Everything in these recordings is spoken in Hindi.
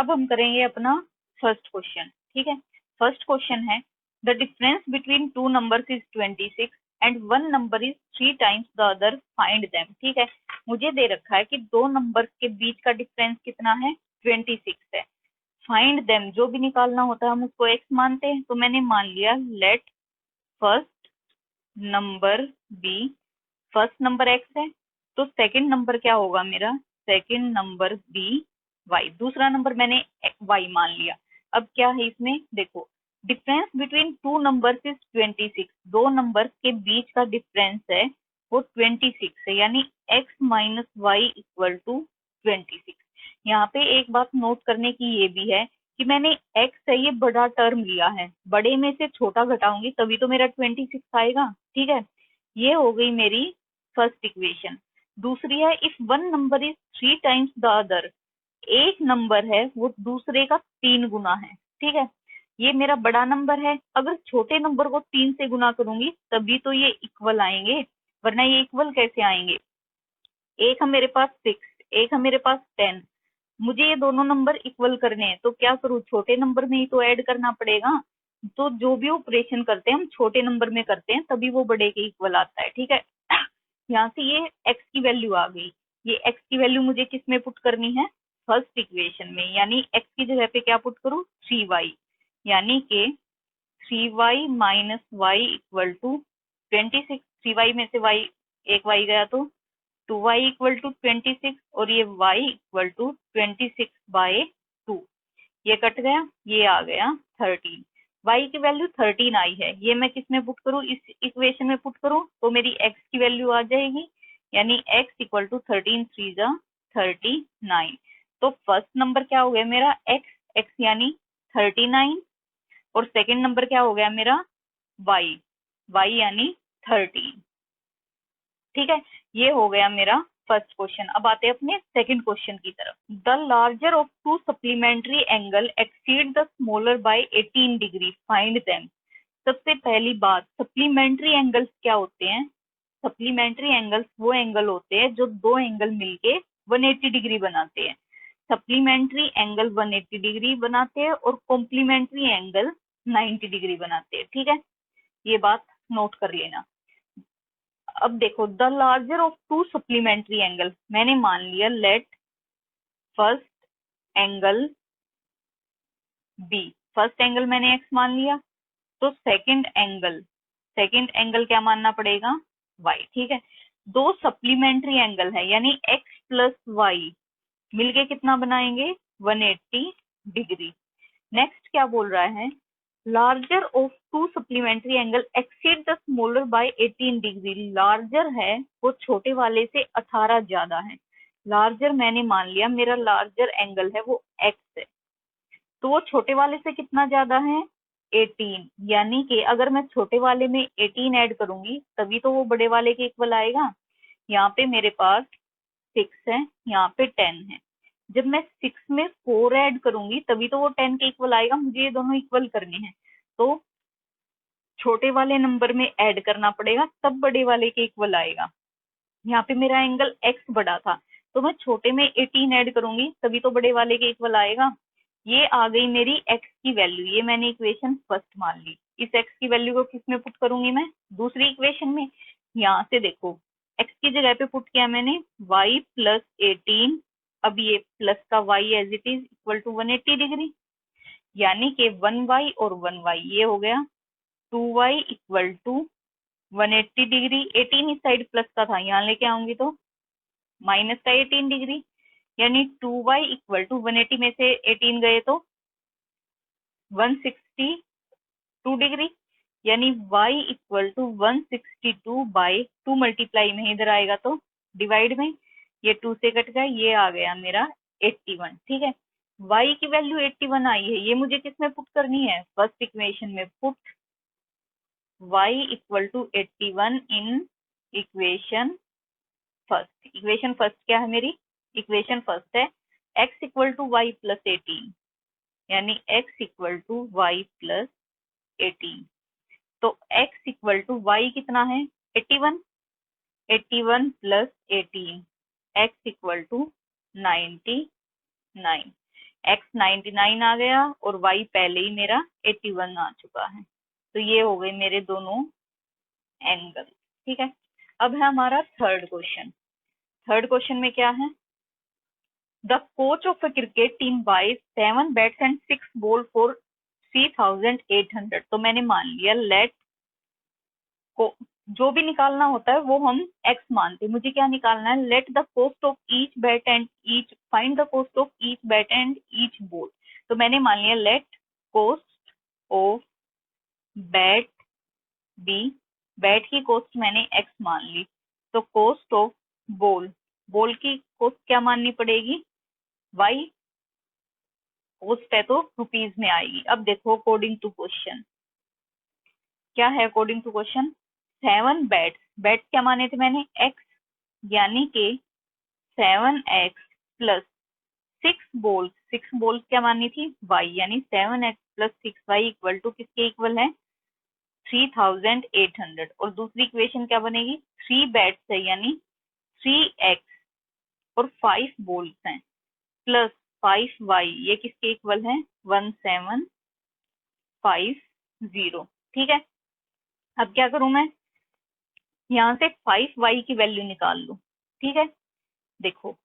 अब हम करेंगे अपना फर्स्ट क्वेश्चन। ठीक है, फर्स्ट क्वेश्चन है the difference between two numbers is 26 and one number is 3 times the other, find them. ठीक है, मुझे दे रखा है कि दो नंबर्स के बीच का डिफरेंस कितना है, 26 है। फाइंड देम, जो भी निकालना होता है हम उसको एक्स मानते हैं, तो मैंने मान लिया let first number B, first number X है तो सेकंड नंबर क्या होगा मेरा, सेकंड नंबर बी वाई, दूसरा नंबर मैंने वाई मान लिया। अब क्या है इसमें देखो, difference between two numbers is 26, दो नंबर्स के बीच का डिफरेंस है वो 26 है, यानी x minus Y equal to 26। यहाँ पे एक बात नोट करने की ये भी है कि मैंने x है ये बड़ा टर्म लिया है, बड़े में से छोटा घटाऊंगी तभी तो मेरा 26 आएगा। ठीक है, ये हो गई मेरी फर्स्ट इक्वेशन। दूसरी है if one number is 3 times the other, एक नंबर है वो दूसरे का 3 गुना है। ठीक है, ये मेरा बड़ा नंबर है, अगर छोटे नंबर को 3 से गुना करूंगी तभी तो ये इक्वल आएंगे, वरना ये इक्वल कैसे आएंगे। एक है मेरे पास 6, एक है मेरे पास 10, मुझे ये दोनों नंबर इक्वल करने हैं तो क्या करूँ, छोटे नंबर में ही तो ऐड करना पड़ेगा। तो जो भी ऑपरेशन करते हैं हम छोटे नंबर में करते हैं तभी वो बड़े के इक्वल आता है। ठीक है, यहाँ से ये x की वैल्यू आ गई, ये x की वैल्यू मुझे किस में पुट करनी है, फर्स्ट इक्वेशन में, यानी x की जगह पे क्या पुट करूँ, 3y, यानी कि 3y minus Y equal to 26, 3y में से y एक y गया तो 2y इक्वल टू 26 और ये y इक्वल टू 26/2, ये कट गया, ये आ गया 13, y की वैल्यू 13 आई है, ये मैं किस में पुट करूँ, इस इक्वेशन में पुट करूँ तो मेरी x की वैल्यू आ जाएगी, यानी x इक्वल टू 13 3 जा 39। तो फर्स्ट नंबर क्या हो गया मेरा x यानी 39 और सेकंड नंबर क्या हो गया मेरा y यानी 13। ठीक है, ये हो गया मेरा फर्स्ट क्वेश्चन। अब आते हैं अपने सेकंड क्वेश्चन की तरफ। The larger of two supplementary angle exceed the smaller by 18 degree, find them. सबसे पहली बात, सप्लीमेंट्री एंगल्स क्या होते हैं, सप्लीमेंट्री एंगल्स वो एंगल होते हैं जो दो एंगल मिलके 180 डिग्री बनाते हैं। सप्लीमेंट्री एंगल 180 डिग्री बनाते हैं और कॉम्प्लीमेंट्री एंगल 90 डिग्री बनाते हैं। ठीक है, ये बात नोट कर लेना। अब देखो, the larger of two supplementary angle, मैंने मान लिया let first angle be, first angle मैंने एक्स मान लिया, तो सेकंड एंगल क्या मानना पड़ेगा, वाई। ठीक है, दो सप्लीमेंट्री एंगल है यानी एक्स प्लस वाई मिलके कितना बनाएंगे, 180 डिग्री। नेक्स्ट क्या बोल रहा है, larger of two supplementary angle exceed the smaller by 18 degree, larger है वो छोटे वाले से 18 ज्यादा है। लार्जर मैंने मान लिया मेरा लार्जर एंगल है वो एक्स है, तो वो छोटे वाले से कितना ज्यादा है, 18, यानी कि अगर मैं छोटे वाले में 18 ऐड करूंगी तभी तो वो बड़े वाले के इक्वल आएगा। यहाँ पे मेरे पास 6 है, यहाँ पे 10 है, जब मैं 6 में 4 ऐड करूंगी तभी तो वो 10 के इक्वल आएगा, मुझे ये दोनों इक्वल करने हैं तो छोटे वाले नंबर में ऐड करना पड़ेगा तब बड़े वाले के इक्वल आएगा। यहाँ पे मेरा एंगल x बड़ा था तो मैं छोटे में 18 ऐड करूंगी तभी तो बड़े वाले के इक्वल आएगा। ये आ गई मेरी x की वैल्यू, ये मैंने इक्वेशन फर्स्ट मान ली। इस x की वैल्यू को किस में पुट करूंगी मैं, दूसरी इक्वेशन में। यहाँ से देखो x की जगह पे पुट किया मैंने y प्लस 18, अब ये प्लस का y as it is equal to 180 degree, यानी कि 1y और 1y ये हो गया 2y इक्वल टू 180 डिग्री। 18 इस साइड प्लस का था, यहाँ लेके आऊंगी तो माइनस का 18 डिग्री, यानी 2y इक्वल टू 180 में से 18 गए तो 162 डिग्री, यानी y इक्वल टू 162/2 मल्टीप्लाई में इधर आएगा तो डिवाइड में, ये 2 से कट गया, ये आ गया मेरा 81। ठीक है, y की वैल्यू 81 आई है, ये मुझे किस में पुट करनी है, फर्स्ट इक्वेशन में put y equal to 81 in equation first. Equation first क्या है मेरी, इक्वेशन फर्स्ट है x equal to y plus 18, यानी x equal to y plus 18, तो x इक्वल टू वाई कितना है 81, 81 plus 18, x equal to 99। x 99 आ गया और y पहले ही मेरा 81 आ चुका है। तो ये हो गए मेरे दोनों एंगल। ठीक है, अब है हमारा थर्ड क्वेश्चन। थर्ड क्वेश्चन में क्या है, the coach of a cricket team buys 7 bats and 6 ball for 3800। तो मैंने मान लिया लेट को, जो भी निकालना होता है वो हम x मानते हैं। मुझे क्या निकालना है, let the cost of each bat and each, find the cost of each bat and each ball. तो मैंने मान लिया let cost of bat be, bat की कॉस्ट मैंने x मान ली, तो कॉस्ट ऑफ बॉल, बॉल की कॉस्ट क्या माननी पड़ेगी, y, कॉस्ट है तो रुपीज में आएगी। अब देखो अकॉर्डिंग टू क्वेश्चन क्या है, according to question 7 bats, bats क्या माने थे मैंने x, यानी कि 7x प्लस 6 बॉल्स, 6 बॉल्स क्या मानी थी y, यानी 7x plus 6y equal to किसके इक्वल है 3800। और दूसरी इक्वेशन क्या बनेगी, 3 बैट्स है यानी 3x और 5 बॉल्स हैं प्लस 5y, ये किसके इक्वल है 1750। ठीक है, अब क्या करूं मैं, यहाँ से 5y की वैल्यू निकाल लूं। ठीक है, देखो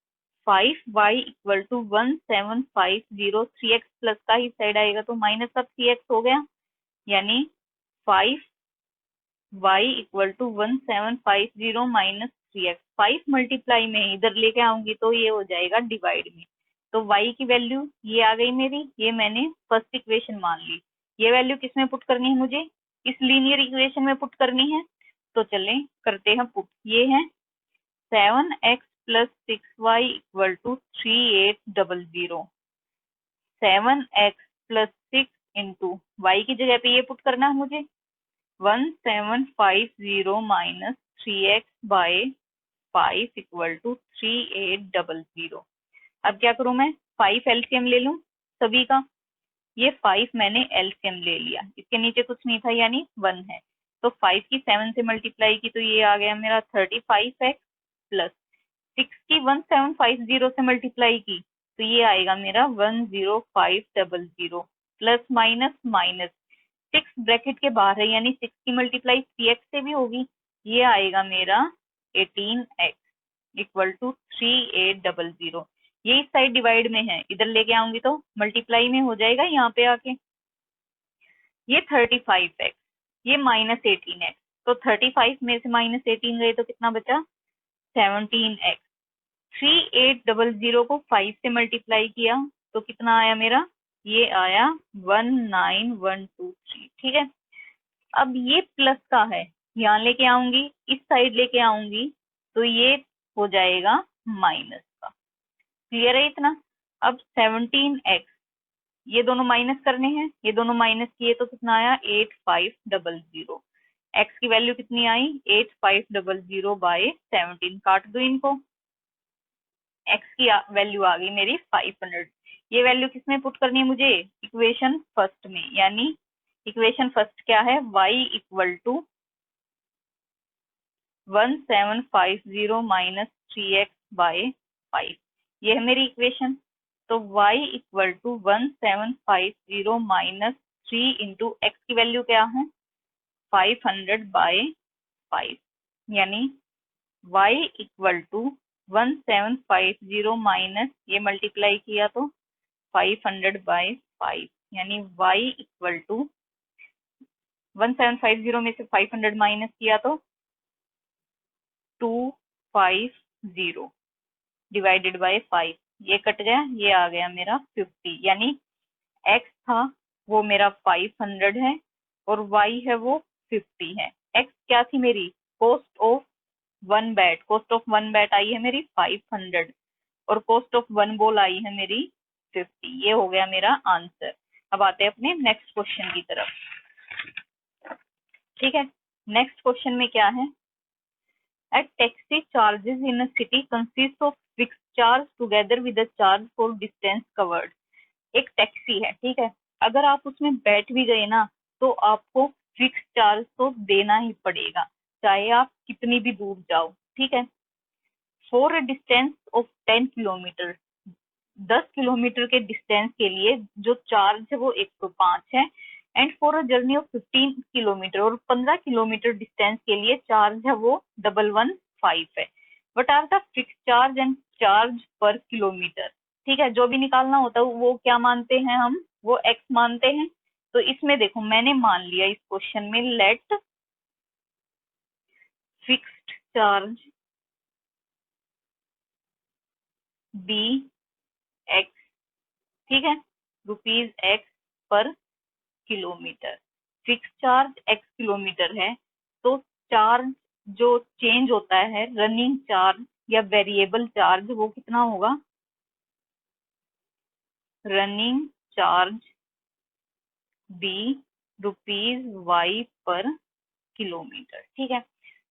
5y equal to 1750, 3x plus का ही साइड आएगा तो माइनस का 3x हो गया, यानी 5y equal to 1750 minus 3x। 5 multiply में इधर लेके आऊंगी तो ये हो जाएगा डिवाइड में, तो y की वैल्यू ये आ गई मेरी, ये मैंने फर्स्ट इक्वेशन मान ली। ये वैल्यू किस में पुट करनी है, मुझे इस लीनियर इक्वेशन में पुट करनी है। तो चलें करते हैं पुट, ये है 7x plus 6y equal to 3800, 7x plus 6 into y की जगह पे ये पुट करना है मुझे 1750 minus 3x by 5 equal to 3800। अब क्या करूं मैं, 5 एलसीएम ले लूं सभी का, ये 5 मैंने एलसीएम ले लिया, इसके नीचे कुछ नहीं था यानी 1 है, तो 5 की 7 से मल्टीप्लाई की तो ये आ गया मेरा 35x प्लस 6 की 1750 से मल्टीप्लाई की तो ये आएगा मेरा 10500 प्लस माइनस माइनस 6 ब्रैकेट के बाहर है यानी 6 की मल्टीप्लाई 3x से भी होगी, ये आएगा मेरा 18x इक्वल टू 3800। ये इस साइड डिवाइड में है, इधर लेके आऊंगी तो मल्टीप्लाई में हो जाएगा यहाँ पे आके, ये 35x, ये माइनस 18x, तो 35 में से माइनस 18 गए तो कितना बचा 17x। 3800 को 5 से मल्टीप्लाई किया तो कितना आया मेरा, ये आया 19123। ठीक है, अब ये प्लस का है, यहाँ लेके आऊंगी इस साइड लेके आऊंगी तो ये हो जाएगा माइनस का। क्लियर है इतना। अब 17x, ये दोनों माइनस करने हैं, ये दोनों माइनस किए तो कितना आया 8500। x की वैल्यू कितनी आई 8500 बाय 17, काट दो इनको, x की वैल्यू आ गई मेरी 500। ये वैल्यू किसमें पुट करनी है मुझे, इक्वेशन फर्स्ट में, यानी इक्वेशन फर्स्ट क्या है y equal to 1750 minus 3x by 5, ये है मेरी इक्वेशन। तो y equal to 1750 minus 3 into x की वैल्यू क्या है 500 बाय 5, यानी y इक्वल टू 1750 माइनस ये मल्टीप्लाई किया तो 500 बाय 5, यानी y इक्वल टू 1750 में से 500 माइनस किया तो 250 डिवाइडेड बाय 5, ये कट गया, ये आ गया मेरा 50, यानी x था वो मेरा 500 है और y है वो 50 है। x क्या थी मेरी cost of 1 bat, cost of 1 bat आई है मेरी 500 और कॉस्ट ऑफ 1 बॉल आई है मेरी 50। ये हो गया मेरा आंसर। अब आते हैं अपने नेक्स्ट क्वेश्चन की तरफ। ठीक है, नेक्स्ट क्वेश्चन में क्या है, A taxi charges in a city consists of fixed charge together with a charge for distance covered। एक टैक्सी है, ठीक है, अगर आप उसमें बैठ भी गए ना तो आपको फिक्स चार्ज तो देना ही पड़ेगा, चाहे आप कितनी भी दूर जाओ। ठीक है, for a distance of 10 kilometre, 10 kilometre के डिस्टेंस के लिए जो चार्ज है वो 105 है, and for a journey of 15 kilometre, और 15 किलोमीटर डिस्टेंस के लिए चार्ज है वो 115 है। What are the fix charge and charge per kilometre. ठीक है, जो भी निकालना होता है वो क्या मानते हैं हम, वो एक्स मानते हैं। तो इसमें देखो मैंने मान लिया इस क्वेश्चन में, let fixed charge be x, ठीक है, rupees x per kilometre. Fix charge x kilometre है, तो चार्ज जो चेंज होता है रनिंग चार्ज या वेरिएबल चार्ज वो कितना होगा, running charge be rupees y per kilometre. ठीक है,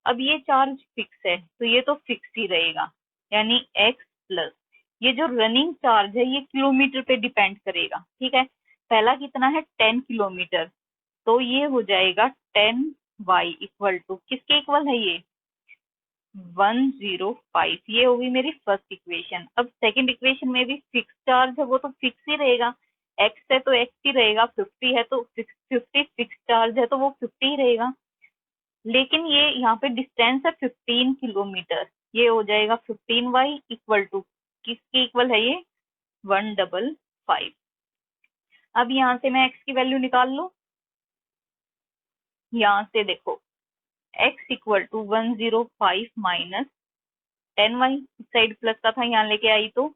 अब ये चार्ज फिक्स है तो ये तो फिक्स ही रहेगा, यानी एक्स प्लस ये जो रनिंग चार्ज है ये किलोमीटर पे डिपेंड करेगा। ठीक है, पहला कितना है 10 किलोमीटर, तो ये हो जाएगा 10y इक्वल टू, किसके इक्वल है ये 105, ये होगी मेरी फर्स्ट इक्वेशन। अब सेकंड इक्वेशन में भी फिक्स चार्ज है वो तो फिक्स ही रहेगा, एक्स है तो एक्स ही रहेगा, 50 है तो 50 फिक्स चार्ज है तो वो 50 ही रहेगा। लेकिन ये यहाँ पे डिस्टेंस है 15 किलोमीटर, ये हो जाएगा 15y इक्वल टू, किसके इक्वल है ये 155। अब यहाँ से मैं x की वैल्यू निकाल लूं, यहाँ से देखो x equal to 105 minus 10y, इस साइड प्लस का था यहाँ लेके आई तो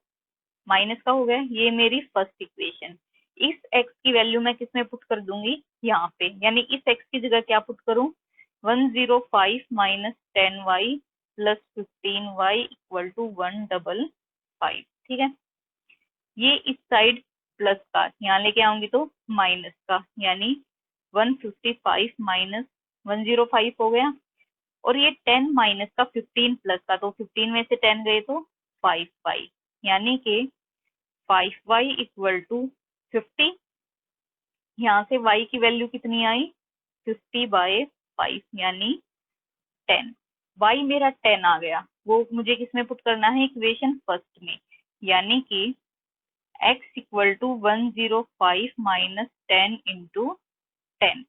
माइनस का हो गया, ये मेरी फर्स्ट इक्वेशन। इस x की वैल्यू मैं किसमें पुट कर दूंगी यहाँ पे, यानी इस x की जगह क्या पुट करूं 105 minus 10y plus 15y equal to 155। ठीक है, ये इस साइड प्लस का यहाँ लेके आऊंगी तो माइनस का, यानी 155 माइनस 105 हो गया, और ये 10 माइनस का 15 प्लस का, तो 15 में से 10 गए तो 5y, यानी कि 5y इक्वल टू 50। यहाँ से y की वैल्यू कितनी आई 50/5 यानी 10, y मेरा 10 आ गया, वो मुझे किसमें पुट करना है इक्वेशन फर्स्ट में, यानी कि x equal to 105 minus 10 into 10,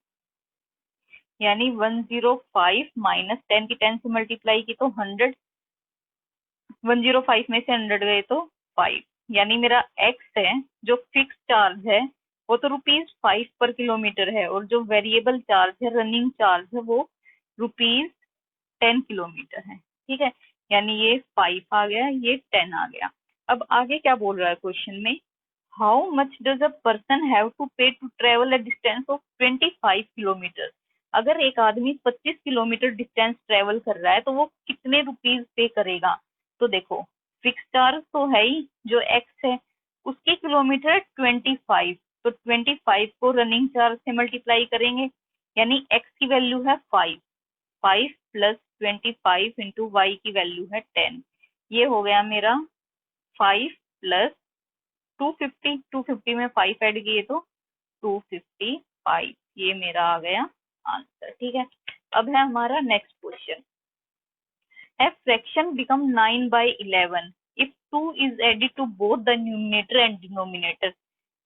यानी 105 माइनस 10 की 10 से मल्टीप्लाई की तो 100, 105 में से 100 गए तो 5, यानी मेरा x है जो फिक्स चार्ज है वो तो ₹5 पर किलोमीटर है, और जो वेरिएबल चार्ज है रनिंग चार्ज है वो ₹10 किलोमीटर है। ठीक है, यानी ये 5 आ गया, ये 10 आ गया। अब आगे क्या बोल रहा है क्वेश्चन में, how much does a person have to pay to travel a distance of 25 kilometre. अगर एक आदमी 25 किलोमीटर डिस्टेंस ट्रेवल कर रहा है तो वो कितने रुपीज पे करेगा। तो देखो फिक्स चार्ज तो है ही जो एक्स है, उसके किलोमीटर 25, तो 25 को रनिंग चार्ज से मल्टीप्लाई करेंगे, यानी एक्स की वैल्यू है 5, 5 प्लस 25 इंटू वाई की वैल्यू है 10, ये हो गया मेरा 5 प्लस 250, 250 में 5 ऐड किए तो 255, ये मेरा आ गया आंसर। ठीक है, अब है हमारा next question, a fraction become 9/11 if 2 is added to both the numerator and denominator।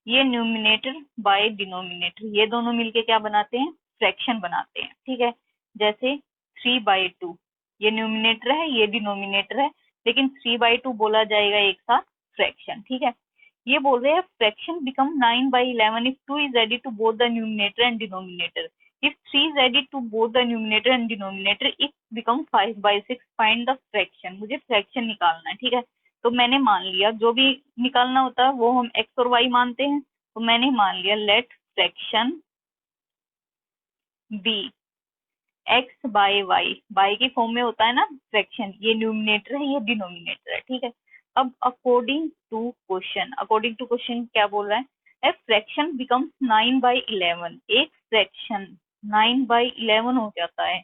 ये न्यूमिनेटर बाय डिनोमिनेटर ये दोनों मिलके क्या बनाते हैं, फ्रैक्शन बनाते हैं। ठीक है, जैसे 3/2, ये न्यूमिनेटर है ये डिनोमिनेटर है, लेकिन 3/2 बोला जाएगा एक साथ फ्रैक्शन। ठीक है, ये बोल रहे हैं fraction become 9/11 if 2 is added to both the numerator and denominator, if 3 is added to both the numerator and denominator it become 5/6, find the fraction। मुझे फ्रैक्शन निकालना है। ठीक है, तो मैंने मान लिया जो भी निकालना होता है वो हम एक्स और वाई मानते हैं, तो मैंने मान लिया let fraction be x by y, by की फॉर्म में होता है ना फ्रैक्शन, ये न्यूमिनेटर है ये डिनोमिनेटर है। ठीक है, अब अकॉर्डिंग टू क्वेश्चन क्या बोल रहा है, फ्रैक्शन बिकम्स 9/11, एक फ्रैक्शन 9/11 हो जाता है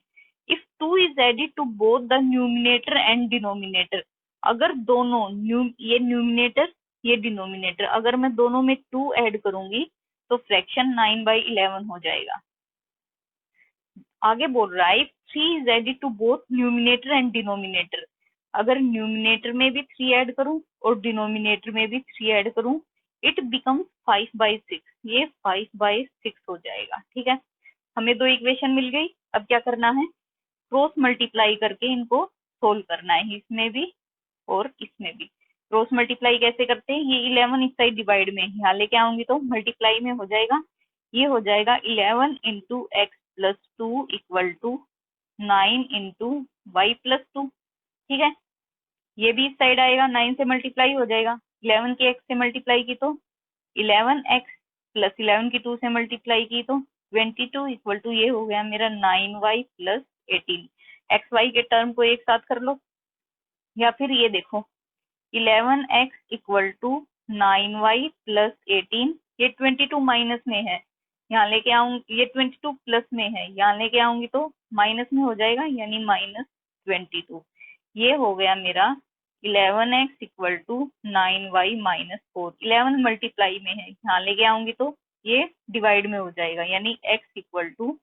if 2 is added to both the numerator and denominator. अगर दोनों ये न्यूमिनेटर ये डिनोमिनेटर, अगर मैं दोनों में 2 ऐड करूंगी तो फ्रैक्शन 9/11 हो जाएगा। आगे बोल रहा है 3 is added to both numerator and denominator, अगर न्यूमिनेटर में भी 3 ऐड करूं और डिनोमिनेटर में भी 3 ऐड करूं, इट बिकम्स 5/6। ये 5/6 हो जाएगा। ठीक है, हमें दो इक्वेशन मिल गई। अब क्या करना है, क्रॉस मल्टीप्लाई करके इनको सोल्व करना है, इसमें भी और इसमें भी। क्रॉस मल्टीप्लाई कैसे करते हैं, ये 11 इस साइड डिवाइड में यहाँ लेके आऊंगी तो मल्टीप्लाई में हो जाएगा। ये हो जाएगा 11 into x plus 2 equal to 9 into y plus 2। ठीक है, ये भी इस साइड आएगा, 9 से मल्टीप्लाई हो जाएगा। 11 की एक्स से मल्टीप्लाई की तो 11x प्लस 11 की 2 से मल्टीप्लाई की तो 22 इक्वल टू ये हो गया मेरा 9y प्लस 18। एक्स वाई के टर्म को एक साथ कर लो, या फिर ये देखो 11x equal to 9y plus 18। ये 22 माइनस में है, यहाँ लेके आऊंगी, ये 22 प्लस में है, यहाँ लेके आऊंगी तो माइनस में हो जाएगा, यानी -22। ये हो गया मेरा 11x equal to 9y minus 4। 11 multiply में है, यहाँ लेके आऊंगी तो ये डिवाइड में हो जाएगा, यानी x equal to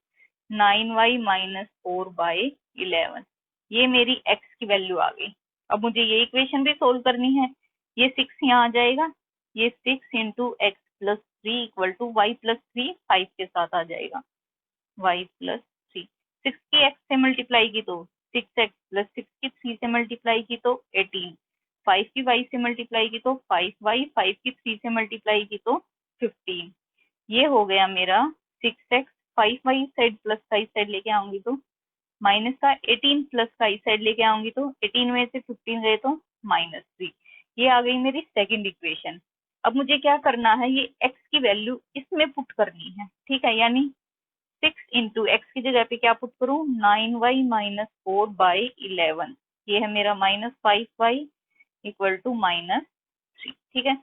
9y minus 4/11। ये मेरी x की वैल्यू आ गई। अब मुझे ये इक्वेशन भी सोल्व करनी है। ये 6 यहाँ आ जाएगा, ये 6 into x plus 3 equal to y plus 3, 5 के साथ आ जाएगा y प्लस 3। 6 की x से मल्टीप्लाई की तो 6x प्लस 6 की 3 से मल्टीप्लाई की तो 18। 5 की y से मल्टीप्लाई की तो 5y, 5 की 3 से मल्टीप्लाई की तो 15। ये हो गया मेरा 6x, 5y साइड प्लस का इस साइड लेके आऊंगी तो माइनस का, 18 प्लस का इस साइड लेके आऊंगी तो 18 में से 15 गए तो -3। ये आ गई मेरी सेकंड इक्वेशन। अब मुझे क्या करना है, ये x की वैल्यू इसमें पुट करनी है। ठीक है, यानी 6 इंटू एक्स की जगह पे क्या पुट करूं, 9y माइनस 4/11। ये है मेरा -5y इक्वल टू -3। ठीक है,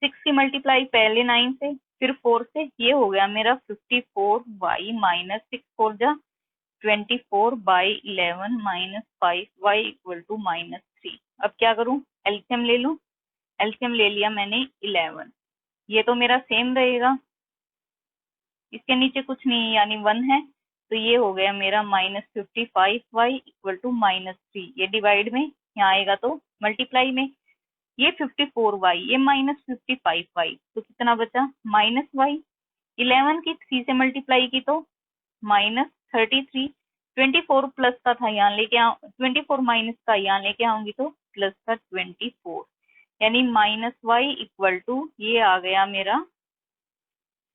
6 की मल्टीप्लाई पहले 9 से फिर 4 से, ये हो गया मेरा 54y माइनस 6 4 जा 24/11 माइनस 5y इक्वल टू -3। अब क्या करूं, एलसीएम ले लूं। एलसीएम ले लिया मैंने 11, ये तो मेरा सेम रहेगा, इसके नीचे कुछ नहीं है, यानी 1 है, तो ये हो गया मेरा -55y इक्वल टू -3। ये डिवाइड में, यहाँ आएगा तो मल्टीप्लाई में। ये 54y, ये -55y, तो कितना बचा -y। 11 की 3 से मल्टीप्लाई की तो -33। 24 प्लस का था, यहाँ लेके 24 माइनस का यहाँ लेके आऊंगी तो प्लस का 24, यानी -y इक्वल टू ये आ गया मेरा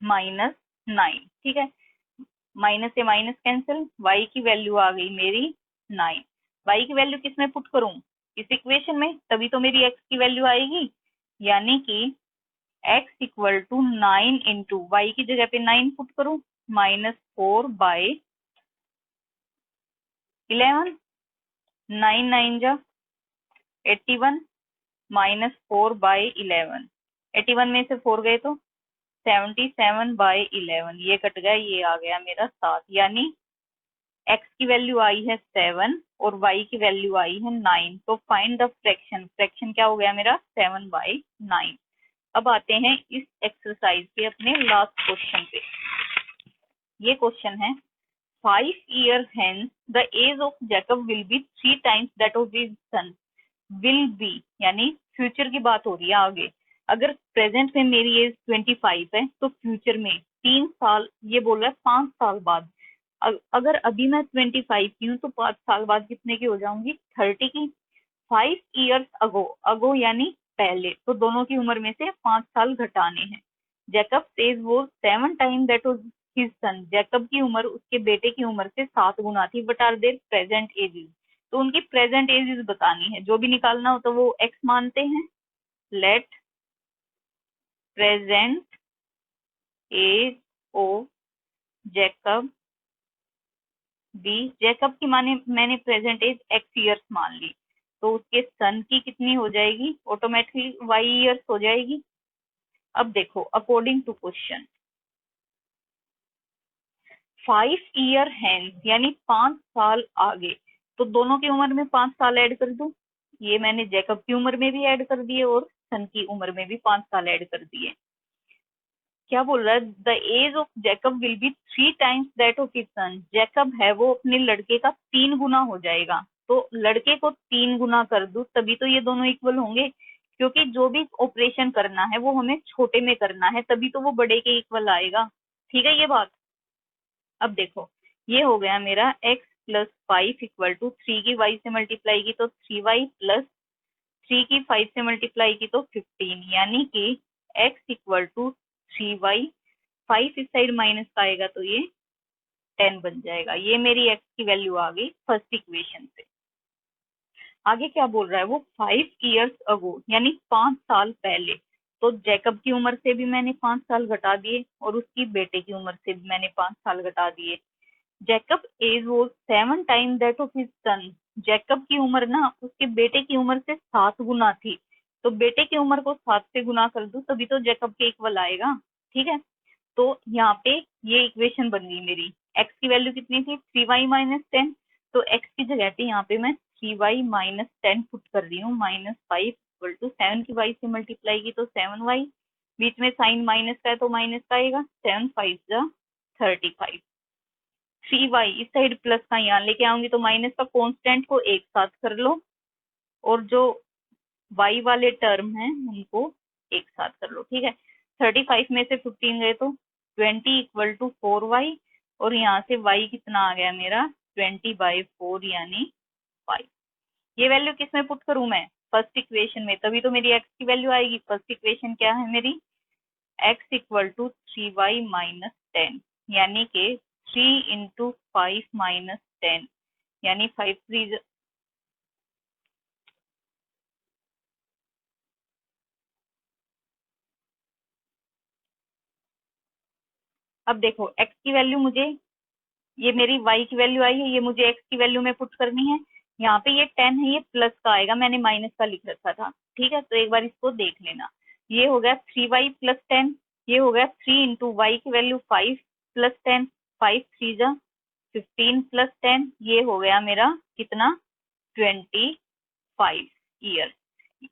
-9। ठीक है, माइनस से माइनस कैंसिल, y की वैल्यू आ गई मेरी 9। y की वैल्यू किस में पुट करूं, इस इक्वेशन में, तभी तो मेरी x की वैल्यू आएगी। यानी कि x equal to 9 into y की जगह पे 9 पुट करूं, -4/11। 9 9 जा 81 -4/11। 81 में से 4 गए तो 77/11, ये कट गया, ये आ गया मेरा 7। यानी x की वैल्यू आई है 7 और y की वैल्यू आई है 9। तो फाइंड द फ्रैक्शन, फ्रैक्शन क्या हो गया मेरा 7/9। अब आते हैं इस एक्सरसाइज के अपने लास्ट क्वेश्चन पे। ये क्वेश्चन है 5 years hence the age of Jacob will be 3 times that of his son। will be यानी फ्यूचर की बात हो रही है आगे। अगर प्रेजेंट में मेरी एज 25 है तो फ्यूचर में 3 साल, ये बोल रहा है 5 साल बाद। अगर अभी मैं 25 की हूँ तो 5 साल बाद कितने की हो जाऊंगी, 30 की। 5 years ago, अगो यानी पहले, तो दोनों की उम्र में से 5 साल घटाने हैं। जैकब एज वो 7 time that was his son. Jacob की उम्र उसके बेटे की उम्र से 7 गुना थी। But are their present ages, तो उनकी प्रेजेंट एजेस बतानी है। जो भी निकालना हो तो वो एक्स मानते हैं। Let present age of Jacob be, Jacob की माने मैंने प्रेजेंट एज एक्स ईयर्स मान ली, तो उसके सन की कितनी हो जाएगी, ऑटोमेटिकली वाई ईयर्स हो जाएगी। अब देखो according to question 5 year hence यानी 5 साल आगे, तो दोनों की उम्र में 5 साल ऐड कर दूं। ये मैंने जैकब की उम्र में भी ऐड कर दिए और सन की उम्र में भी 5 साल ऐड कर दिए। क्या बोल रहा है, the age of Jacob will be 3 times that of his son. Jacob है वो अपने लड़के का 3 गुना हो जाएगा। तो लड़के को 3 गुना कर दूं तभी तो ये दोनों इक्वल होंगे, क्योंकि जो भी ऑपरेशन करना है वो हमें छोटे में करना है, तभी तो वो बड़े के इक्वल आएगा। ठीक है ये बात। अब देखो ये हो गया मेरा x प्लस 5 इक्वल टू 3 की y से मल्टीप्लाई की तो 3y प्लस 3 की 5 से मल्टीप्लाई की तो 15, यानी कि x इक्वल टू 3y, 5 इस साइड माइनस का आएगा तो ये 10 बन जाएगा। ये मेरी x की वैल्यू आ गई फर्स्ट इक्वेशन से। आगे क्या बोल रहा है वो, 5 ईयर्स अगो, यानी 5 साल पहले। तो जैकब की उम्र से भी मैंने 5 साल घटा दिए और उसकी बेटे की उम्र से भी मैंने 5 साल घटा दिए। Jacob age was 7 time that of his son. Jacob की उम्र ना उसके बेटे की उम्र से 7 गुना थी, तो बेटे की उम्र को 7 से गुना कर दूं तभी तो जैकब के इक्वल आएगा। ठीक है, तो यहाँ पे ये इक्वेशन बन गई मेरी। एक्स की वैल्यू कितनी थी, 3y माइनस 10, तो एक्स की जगह पे यहाँ पे मैं 3y माइनस 10 पुट कर रही हूँ। माइनस 5 इक्वल टू 7 की y से मल्टीप्लाई की तो 7y, बीच में साइन माइनस का है तो माइनस का आएगा, 7 5 जा 35। 3y इस साइड प्लस का यहाँ लेके आऊंगी तो माइनस का कांस्टेंट को एक साथ कर लो, और जो y वाले टर्म है उनको एक साथ कर लो। ठीक है, 35 में से 15 गए तो 20 इक्वल टू 4y, और यहाँ से y कितना आ गया मेरा 20/4 यानी 5। ये वैल्यू किस में पुट करूं मैं, फर्स्ट इक्वेशन में, तभी तो मेरी x की वैल्यू आएगी। फर्स्ट इक्वेशन क्या है मेरी, x equal to 3y minus 10, यानी कि 3 इंटू 5 माइनस 10, यानी 5 3। अब देखो x की वैल्यू मुझे, ये मेरी y की वैल्यू आई है, ये मुझे x की वैल्यू में पुट करनी है। यहाँ पे ये 10 है, ये प्लस का आएगा, मैंने माइनस का लिख रखा था। ठीक है, तो एक बार इसको देख लेना। ये हो गया 3y प्लस 10, ये हो गया 3 इंटू वाई की वैल्यू 5 प्लस 10, 5 3 जा 15 प्लस 10, ये हो गया मेरा कितना 25 ईयर।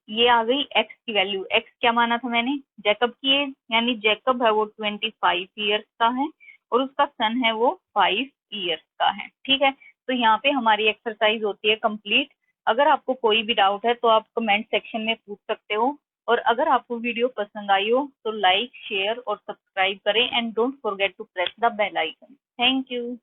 ये आ गई एक्स की वैल्यू। एक्स क्या माना था मैंने, जैकब की एज, यानी जैकब है वो 25 ईयर्स का है और उसका सन है वो 5 ईयर्स का है। ठीक है, तो यहाँ पे हमारी एक्सरसाइज होती है कंप्लीट। अगर आपको कोई भी डाउट है तो आप कमेंट सेक्शन में पूछ सकते हो, और अगर आपको वीडियो पसंद आई हो तो लाइक शेयर और सब्सक्राइब करें, and don't forget to press the bell icon. Thank you.